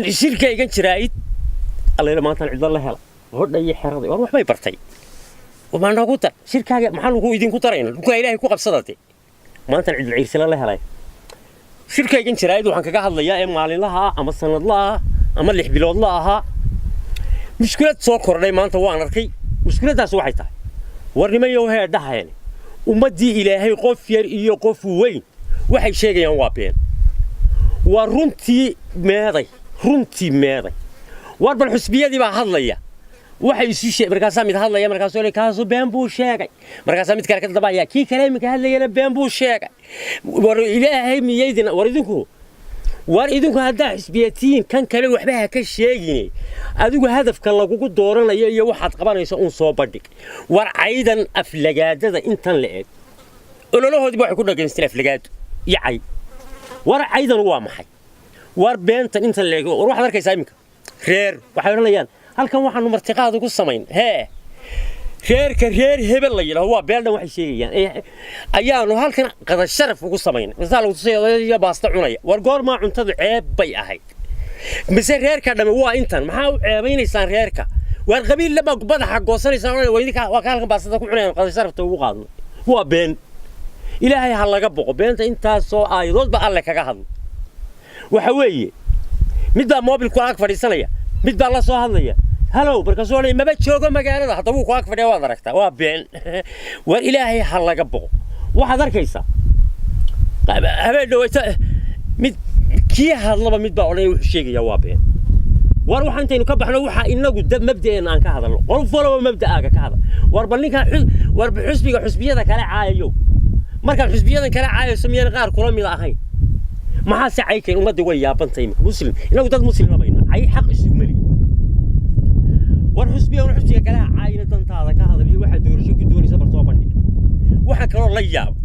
شركة يجن شرايد الله لما أنت العبد الله هلا هذا يحرض وما حبي برتي وما أنا قلت شركة محل هو يدين كترين وكل إلهي كوقف صدتي ما أنت العبد العيسى الله هلا شركة يجن شرايد وحن كجاه الله يا إما على الله أما السنة الله أما اللي حبي الله مشكلة سكر لي ما أنت وانا ركي مشكلة ده سوحتها ورني ما يوه ده يعني ومدي إلهي قف يقف وين واحد شيء ينوابين ورنتي ماضي رنتي ماضي وارب الحسبية دي بهالله واحد يسوي مركز ميت هالله مركز ولا كاسو بامبو شاقي مركز ميت كاركت دبايا كي كلامك هالله يلا بامبو شاقي ور إلهي ميدنا وردينكو هذا حسبيتين كان كلام وحبها كشيء أدوك هدف كان لقوق دورنا يا واحد قبنا يسون صوبدك ورعيدا أفلجات هذا إنت لقيت قولوا له هذي بحكي كنا جنس الأفلجات يعي ورعيدا هو محي وربنت إنت اللي روح ذاك يسامك خير وحيرنا يان هل كان واحد مرتقاد وقول سمين ها خير كخير هبل اللي هو بيلنا واحد شيء يعني أيام هل كان قد الشرف وقول سمين مثلا لو تصير يا باستعناية ورجال ما عنتظر عيب بيعهاي بس غيرك لما هو أنت ما عيبين إنسان غيرك والقبيل لما قبض حق وصل إنسان ويدك وكان باستك عناية قد الشرف توقعنا هو بين إلهي هلا قبض بين أنت سو أيضا بقى لك كهذا وحوي مدة موبيل كواك فريسانية مدة الله سو هذا هلو بركزولي ما بتشوفه مجال هذا حطوه كواك فري وادركته وابين والإلهي هلا قبض واحد ركيسة هبل لو مد كي هذا مد بعليه وشيء جوابين وروح أنت نكبحنا وح إنه قد مبدأ أن كهذا ورفضوا مبدأ كهذا وربنيك وربحسبي حسبية ذا كلا عايو مركب حسبية ذا كلا عايو سمينا غار كلام من الأخين ما حاسس عيك وما دوي يا بنتي مسلم إنه قد مسلم ما بيننا عي حق السومري والحسبية كلا عاينة أنت هذا كهذا اللي واحد دور شو كدوني سبر صوبني واحد كلام لا يجاب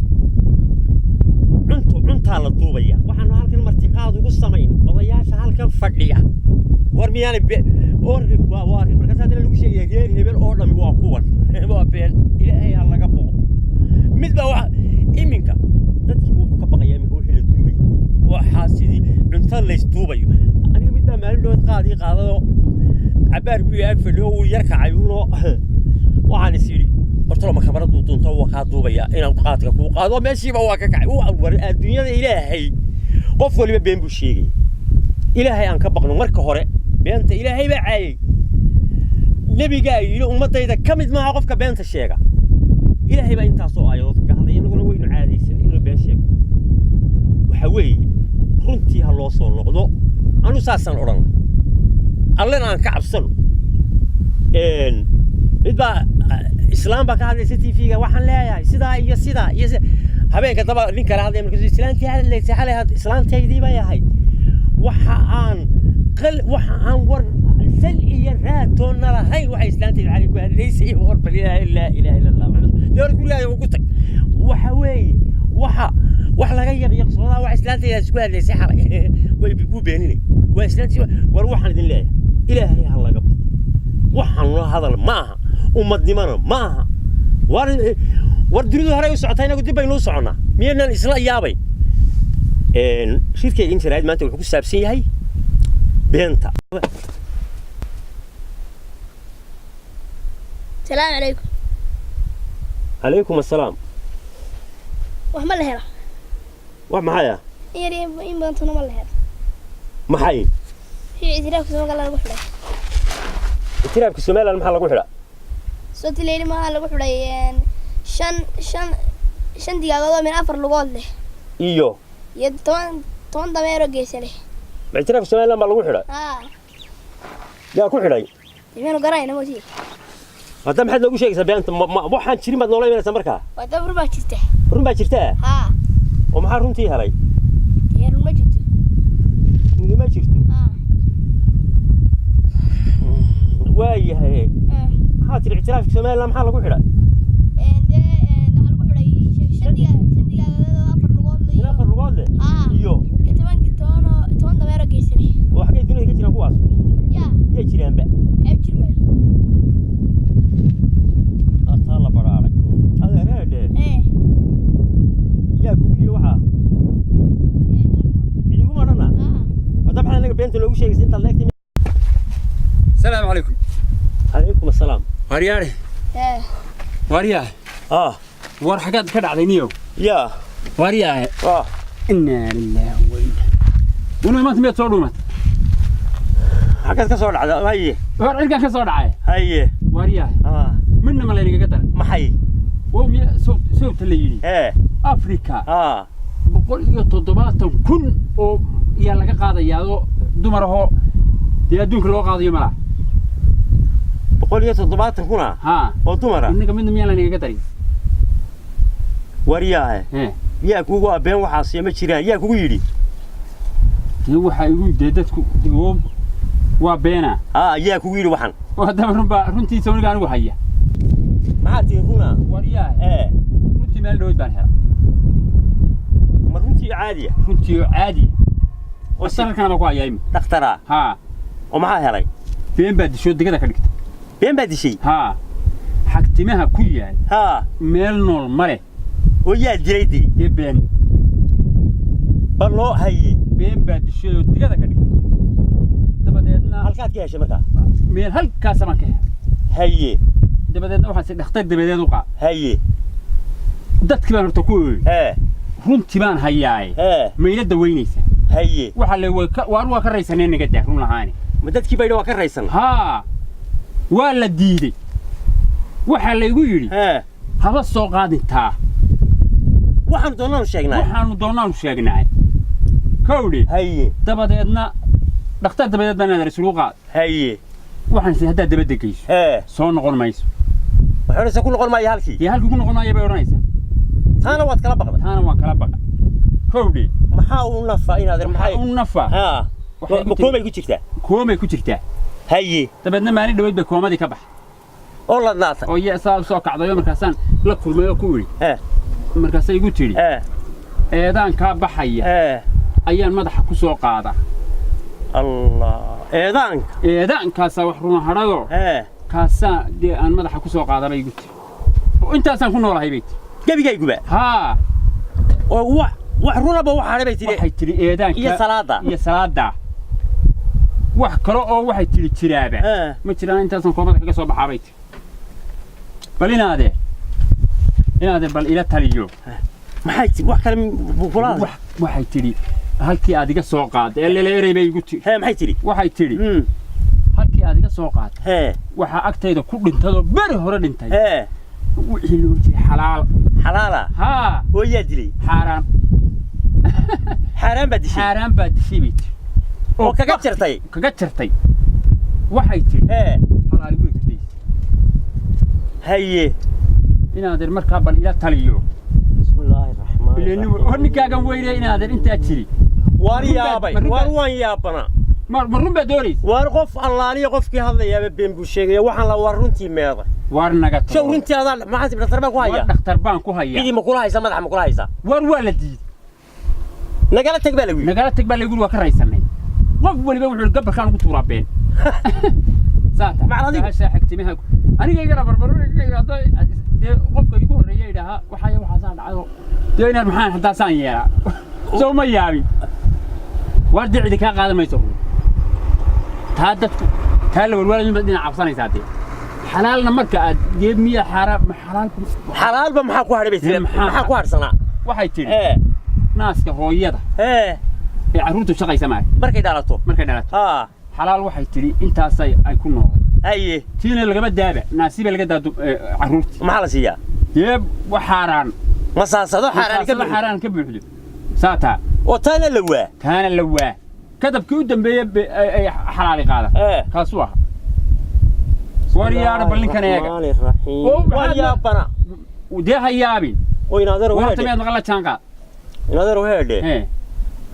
أنت على الطوبية وحنا هالكن مرتقاد وقصة مين والله هالكن فقية ورمياني واري بركات هذا اللي شيء غير هبل أورنا مواقون ما بين إلهي الله قبضه مثل واحد إمينك تذكر كبقى يامك وحيل الطوبي وحاسدي أنت اللي استوبي أنا مثل ما له قاضي قاضي عبار بيعرف اللي هو يركع عيونه وعن سيري قلت له ما خبرت دوتون توقع دوبيا إن القاضي وقاضي ماشي بواقع هو أول الدنيا إلهي قف اللي بين بوشيجي إلهي أنك بقنا مركه هراء بأنت إلهي بعاي نبي جاي له أمته إذا كمد ما عقفك بأنت الشيء إلهي بقى أنت صو أيوتك هذا ينقول وين عادي سن إنه بين شيء وحوي رنتي هالله صار نقضه أنا ساسن أورنا الله أنك عبسنا إن إذا إسلام بقى هذا ستي فيها وحن لا يا سيدا هبيك طبعا لينك هذا يمكن الإسلام تي هذا اللي حاله الإسلام تي دي بيا هاي وحان ور سلئي راتون نرى هاي وحي إسلام تي عليك ليس يور بلا إله إلا الله محمد يقول كل هذا وقلت وحوي وحلا غير يقصدها وإسلام تي يسوي اللي سحر ويبقوا بيني وإسلام تي وروح عند الله إلهي الله قبل وحن هذا معها ومدمنا معها وردريدو هراي وسعتين قد بينو سعنا مينا الإسلام يابي إن شركة إنترنت ما أنت وحكوا سابسين هاي بينتا السلام عليكم عليكم السلام وحما لهلا وحمايا يري إن بنتنا ما لهلا محاي هي إدراك سوى قال لك وحده إدراك سوى قال محل لك وحده صوت الليل ما لك وحده شن دقيقة من أفر لقول له إيوه يد طون دميرو جيس له إدراك سوى قال ما لك وحده يا كوحده يمينو قراينا موتي هذا محد لو شيء سبيان ما حد شري ما نولا من سمركها وهذا بربع شرته بربع شرته وما حرمتي هاي يا ربع شرته ما شرته واي هاي هات الاعتراف سماه لا محل لو خيره أفر لقول iyo toban dameero geysane oo xagee dunida ka jira kuwaas yaa jiraan ba jir way ata la baraaray adeerade yaa kugu waxa idigu marana wada maxaa naga beenta loogu sheegay inta leegtay السلام عليكم. عليكم السلام وارياري واريا war xagaad ka dhacday niyow يا wariyaa inna lillahi wa inna ma timid soo dhuumat xagaad ka soo dhacday haye war ilka ka soo dhacay haye wariyaa minna ma leeniga dar maxay oo mi soo taliyay Afrika 170,000 oo yaa laga qaadayaa dumar oo adduunka loo qaadayo mala 170,000 oo dumar inaga midna miyaa leeniga darin wariyaa yaa kugu abeen waxaas ma jiraan yaa kugu yiri waxa igu dadku waa beena yaa kugu yiri waxan waa runtii sawirka anigu haya maxaa tii runa wariyaa runtii meel dhow baan helay ma runtii caadi oo sanadkan ku hayay dhaktara oo maxaa helay been baad disho digada ka dhigtay been baad dishay xagtimaha ku yaal meel nool mare oo yaa dilaydi been ballo haye been baad disho digada ka dhigtay dabadeedna halkaad ka heshay markaa meel halkaas ma ka haye dabadeedna waxa si dhakhtar dabadeed u qaa haye dadkii baan horta ku runtii baan hayaay meela daweynaysa haye waxa la waa ka raysaneen naga daa run lahaani ma dadkii bay waa ka raysan waa la diiday waxa la igu yiri haba soo qaadintaa waxaan doonaan sheegnay kowdi haye dabadeedna dhakhtar dabadeed baan aad rasuul qaad haye waxaan si hadda dabada geyso soo noqon mayso waxaan ku noqon maayo halkii halkii ku noqon maayo bay oranaysaa taana waad kala baqday kowdi maxaa uu nafa inaad maxay uu nafa koomay ku jirtaa haye dabadeedna maalin dhaweyd bay koomadii ka baxay oo la naata oo yeesaa soo kacday markaasaan la kulmay oo ku wiri markaasay igu tiri eedaan ka baxaya ayaan madaxa ku soo qaada الله إيدان كاسا وحرونا هرادو كاسا دي أن مدح كوسو قاعدة بيجوت وأنت أصلاً كنا ولا هاي بيت جبي جاي جبا وحرونا بوحة بيت ليه حيتري إيدان يا سلادة وحكرو أو وحيتري ترابة ما ترى أنت أصلاً كومة كذا صباح بيت بلينا هذا بل إلى تريو ما حيتري وحكلم بفلان وحيتري halkii aad iga soo qaad ee leeyahay bay igu tiri maxay tiri waxay tiri halkii aad iga soo qaad waxa agtayda ku dhintado bari hore dhintay wixii loo jeeday xalaala oo yaa dilay xaraan baa dishay oo kaga jirtay waxay tiri xalaal way jirtay haye inaad markaa bal ila taliyo bismillaahir rahmaanir rahiim hornikaagan weeyay inaad inta jiri وان يابنا مرون بدوري وارقف الله لي قفكي هذا يا بين بوشيغي waxaan la waruntii meeda warnaga show runtii aad ma xasib dhakhtar baan ku haya dhakhtar baan ku haya idii ma kula haysa madax ma kula haysa war wala diid nagala tag baa lagu waa ka raysanay qof waliba wuxuu gabarkan ugu tuurabeen saata macnaheedu xigtimaha aniga iga barbaruuqayda qofka igu horeeyay idhaa waxa saan dhacayo deena maxaan hadaa saan yeela soo ma yaabin wardi cidi ka qaadamayso taadadku kala walwaalin badina cabsanaysa hadii xalaalna marka aad geemiya xalaalba maxaa ku hadhay maxaa ku harsana waxay tiri naaska hooyada ee caruurtu shaqaysa markay dhalato xalaal waxay tiri intaas ay ku nool haye tiina laga daaba naasiba laga daado caruurti maxaa la siiyaa yeeb waxaraan masaasado xaraan ka buuxdo saata وتانا لوا كذب كيو دنبيه اي حلالي قاده كاسو اها وريار بلين كان ياغا وريا بنا ودي هيابين وينادر وهدي وقت ما قال جانقا ينادر وهدي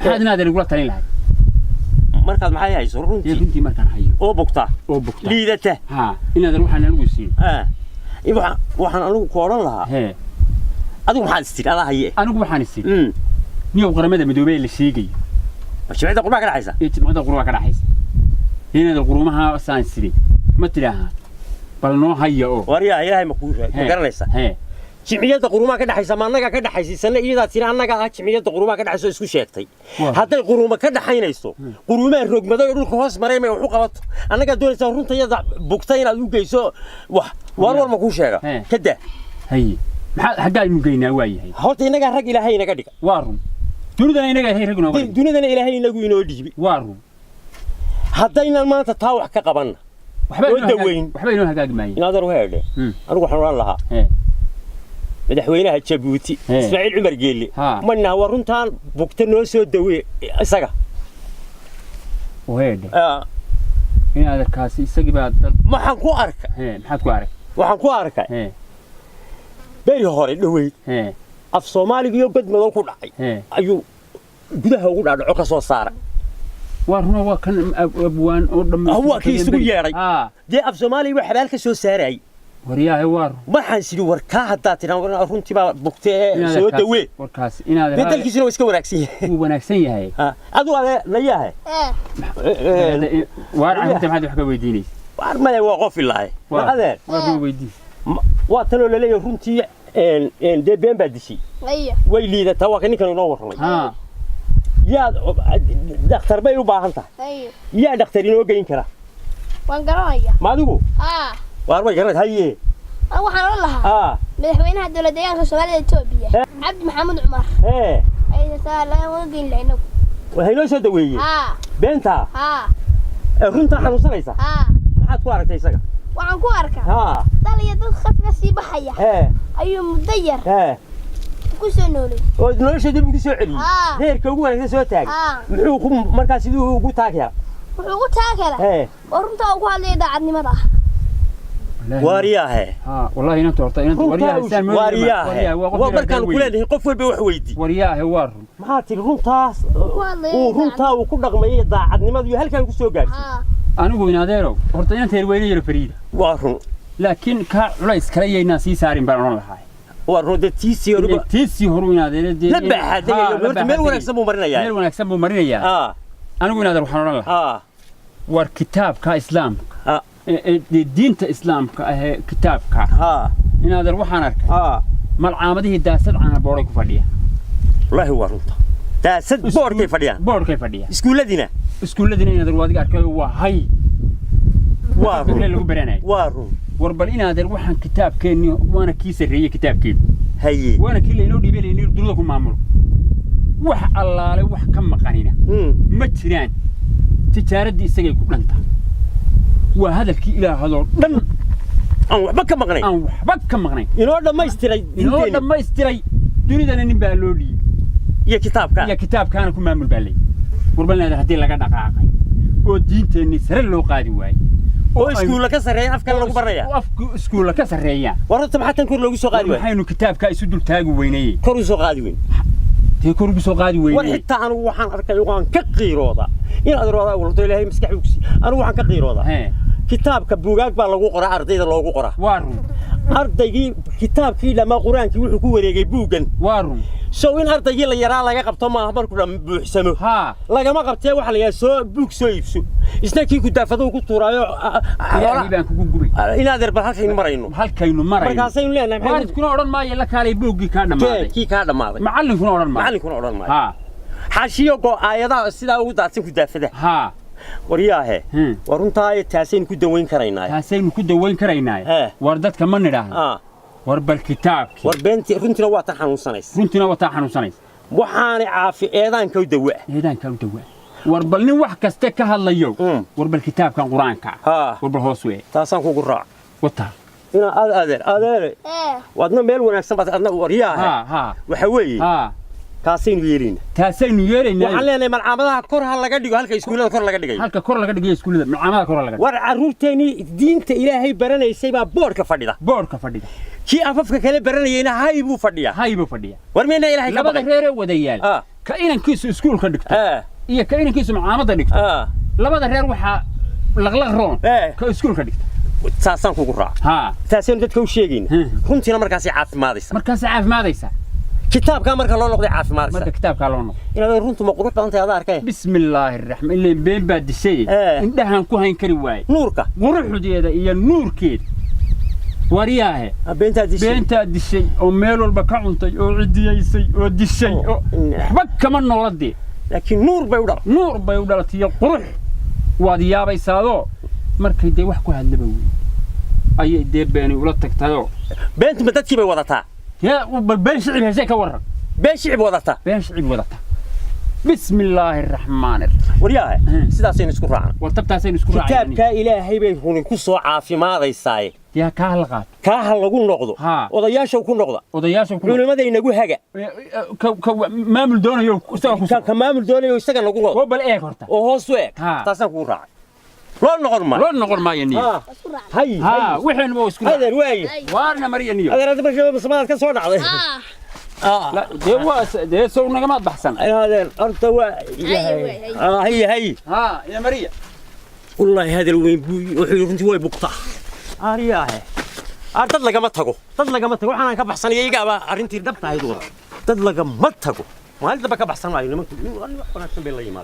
حد نادر يقول تاني لها markaad maxay hayso runtii markaan hayo oo bogta liidata inaadan waxaan anigu siin waxaan anigu ku oran lahaa adigu maxaad istiin adaa haye anigu waxaan istiin نيو قرمده مدوبه اللي شيغي وشبعده قربا كدحيسا جمعده قربا كدحيسا هنا القرومها ساينسري ما تلاها بل نو هيا او وريا الهي ما غرانيسا jimciyadda quruumaa ka dhaxaysa ma annaga ka dhaxaysiisana iyadaa tiri annaga ah jimciyadda quruumaa ka dhaxayso isku sheegtay hadday quruuma ka dhaxaynayso quruumaa rogmaday oo dhulka hoos maray may wax u qabato annaga doonaysaa runtayada bugtay inaad u geyso wax war ma ku sheega kada hay maxaa xagga aynu geynaa waayahay horta inaga rag ilaahay inaga dhiga waa run dunidana inaga hay rag nooga dunidana ilaahay inagu inoo dhiibay waa run haddaynan maanta taa wax ka qabanna waxba inoo hagaagi maayo inaad u heedhe anigu waxaan oran lahaa madaxweynaha Jabuuti Ismaaciil Cumar Geelle manna waa runtaan bugta noo soo dawee isaga weedhe inaad arkaasi isagii baa maxaan ku arkay maxaad ku arkay waxaan ku arkay beri hore dhaweyd af Soomaaliga iyo godmadow ku dhacay ayuu gudaha ugu dhaadhaco ka soo saaray warna waa kan abwaan oo dhammaan waa kii isugu yeeray dee af Soomaaliga wax xabaal ka soo saaray wariyaahay war waxaan sidii warka hadda tiraan runtii baa bugtay soo dawee warkaas inaad bedelkiisuna waa iska wanaagsan yahay uu wanaagsan yahay adu aad la yahay war anta maxaad wax ka weydiinaysaa war ma waa qof ilaahay adeer war weydii waa tan oo la leeyahay runtii dee been baa dishay way liidataa waa kan ninkan inoo warramay yaa dhakhtar bay u baahan tahay yaa dhakhtar inoo geyn kara waan garanaya ma adigu waar way garanay haye waxaan oran lahaa madaxweynaha dowladda deegaanka Soomaaliya Itoobiya Cabdi Maxamed Cumar ay la wada geyn waxay noo soo daweeyay beenta runta xanuunsanaysa maxaad ku aragtay isaga waxaan ku arkaa dal iyo dad khadka sii baxaya ayuu muddo yar ku soo noolay oo nolosha dib ugu soo celiyay heerka ugu wanaagsan soo taagay muxuu markaas sidoo ugu taagaya wuxuu ugu taagay runta ugu hadlay daacadnimada wariyaahe wallahi inta horta inta wariyaahe waa markaan ku leenahay qof walba wax weydii wariyaahe war maxaa tii runtaas runta uu ku dhaqmay daacadnimadu iyo halkaan ku soo gaartay anigu inaadeero horta inta heerweyne yar fariida waa run laakiin ka culays kale yeena sii saarin baan oran lahaa waa run tiisi horu inaadeero la baxaday meel wanaagsan buu marinayaa anigu inaadeero waxaan oran lahaa war kitaabka islaamka diinta islaamka ah kitaabka inaadeer waxaan arkay malcaamadihii daasad caana boorey ku fadhiya wallahi waa runta daasad boorkay fadhiya iskuuladina inaadeer waa adiga arkay waa hay waa run lagu baranay waa run war bal inaadeer waxaan kitaabkeeni waana kii sareeyay kitaabkeeni haye waana kii leeynoo dhiibelayay dunida ku maamulo wax allaale wax ka maqanina ma jiraan tijaaradii isagay ku dhantaa waa hadalkii ilaahadoo dhan aan waxba ka maqnayn inoo dhammaystiray dunidana nin baa loo dhiibay iyo kitaabkaana ku maamul baa leeyahay warbalnaada haddii laga dhaqaaqay oo diinteenni sare loo qaadi waayey oo iskuulla ka sarreeyaan afkan lagu baraya iskuulla ka sarreeyaan warta maxaa tan kor loogu soo qaadi waayey waxaynu kitaabka isu dul taagi weynayey kor u soo qaadi weyn kor ugu soo qaadi weynayey war xitaa anigu waxaan arkay waan ka qiiroodaa inaad roodaa walto ilaahay maskaxdu ku sii anigu waxaan ka qiiroodaa kitaabka buugaag baa lagu qoraa ardayda loogu qoraa waa run ardaygii kitaabkii lama quraankii wuxuu ku wareegay buugan waa run soo in ardaygii la yaraa laga qabto ma markuu dham buuxsamo lagama qabtee waxa la yahay soo buug soo iibso isna kii ku daafado ku tuuraayo baan kugu gubay inaad erbar halkaynu marayno markaasaynu leenahay waalidkuna odhan maayo la kaalay buuggii ka dhamaaday kii ka dhamaaday macallinkuna odhan maayo xaashiyo aayadaha sidaa ugu daadsan ku daafada wariyaahe war runtaa taasaynu ku daweyn karaynaa war dadka ma nidhaahdo war bal kitaabkii war beentii runtina waa tan xanuunsanaysa waxaana caafi eedaanka u dawaa war bal nin wax kasta ka hadlayo war bal kitaabkan quraanka war bal hoos wee taasaan kugu raac wata ina adeer wadna meel wanaagsan baad adna wariyaahe waxa weeye taasaynu yeelayna waxaan leenahay malcaamadaha kor ha laga dhigo halka iskuulada kor laga dhigayo halka kor laga dhigayo iskuulada malcaamadaha kor laga dhigo war caruurteeni diinta ilaahay baranaysay baa boorka fadhida kii afafka kale baranayayna hay buu fadhiya war meena ilaahay ka labada reer wadayaal ka inankiisu iskuulka dhigto iyo ka inankiisu malcaamada dhigto labada reer waxa laqlaq roon ka iskuulka dhigto taasaan kugu raac taasaynu dadka u sheegayna runtiina markaasay caafimaadaysa kitaabka marka loo noqday caafimaad marka kitaabka loo noqday inaad runtu ma qurux badan tahay aad arkay bismillaahir rahmaan ilaa been baa dishay indhahan ku hayn kari waay nuurka quruxdeeda iyo nuurkeeda ورياه بنت دشي او ميل والبا كعنتي او عدييسي او دشي waxba kama nooladii laakiin nuur bay u dhalatay qurux waad yaabaysaado markay day wax ku hadlaba weey ayay deebeeni ula tagtayo beent ma dadkii bay wadataa يا بين شعب هسه كورك بين شعب وضعتها بين شعب وضعتها بسم الله الرحمن الرحيم ورياه سيداسين اسكو راعنا وتبتاسين اسكو راعنا كتابك إلهي بيكون كسو عافيماديساي يا كهلقات كهل lagu noqdo odayaasha ku noqda culimada inagu haga maamul doonayo ka maamul doonayo isaga lagu noqdo oo bal eeg horta oo hoos u eeg taasaan ku raacay loo noqon ma yani hay wixii buu isku adeer way waarna mariyaniyo adeer hadba shabab samaad ka soo dhacday لا ده سو نجمات بحسن هذا أنت هي ها يا مريا والله هذا الوين وحيرنتي وين بقطع أرياه أرتد لك ما تقو أنا كبحسن يجي أرنتي دبت هيدور تد لك ما تقو ما هل دبك بحسن ما ينمك أنا بالله ما